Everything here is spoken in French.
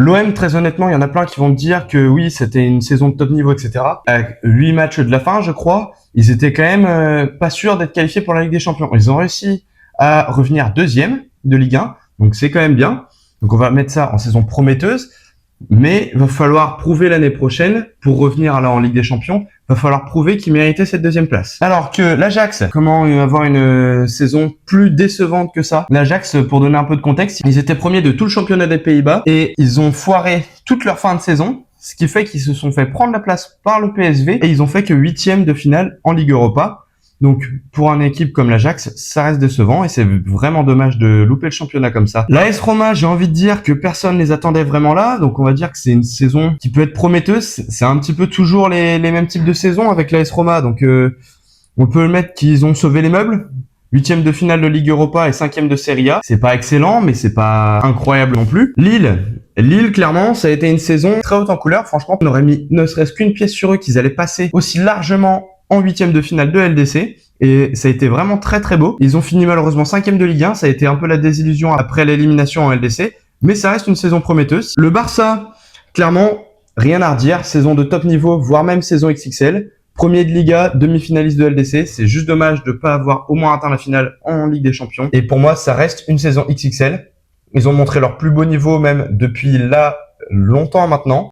L'OM, très honnêtement, il y en a plein qui vont me dire que oui, c'était une saison de top niveau, etc. Avec 8 matchs de la fin, je crois, ils étaient quand même pas sûrs d'être qualifiés pour la Ligue des Champions. Ils ont réussi à revenir deuxième de Ligue 1, donc c'est quand même bien. Donc on va mettre ça en saison prometteuse, mais il va falloir prouver l'année prochaine, pour revenir là en Ligue des Champions, il va falloir prouver qu'ils méritaient cette deuxième place. Alors que l'Ajax, comment avoir une saison plus décevante que ça? L'Ajax, pour donner un peu de contexte, ils étaient premiers de tout le championnat des Pays-Bas et ils ont foiré toute leur fin de saison, ce qui fait qu'ils se sont fait prendre la place par le PSV et ils ont fait que 8e de finale en Ligue Europa. Donc, pour une équipe comme l'Ajax, ça reste décevant et c'est vraiment dommage de louper le championnat comme ça. L'AS Roma, j'ai envie de dire que personne les attendait vraiment là, donc on va dire que c'est une saison qui peut être prometteuse. C'est un petit peu toujours les mêmes types de saisons avec l'AS Roma, donc on peut le mettre qu'ils ont sauvé les meubles. 8e de finale de Ligue Europa et 5e de Serie A. C'est pas excellent, mais c'est pas incroyable non plus. Lille, clairement, ça a été une saison très haute en couleur. Franchement, on aurait mis ne serait-ce qu'une pièce sur eux qu'ils allaient passer aussi largement en 8e de finale de LDC. Et ça a été vraiment très très beau. Ils ont fini malheureusement 5e de Ligue 1. Ça a été un peu la désillusion après l'élimination en LDC. Mais ça reste une saison prometteuse. Le Barça, clairement, rien à redire. Saison de top niveau, voire même saison XXL. Premier de Liga, demi-finaliste de LDC. C'est juste dommage de pas avoir au moins atteint la finale en Ligue des Champions. Et pour moi, ça reste une saison XXL. Ils ont montré leur plus beau niveau même depuis là longtemps maintenant.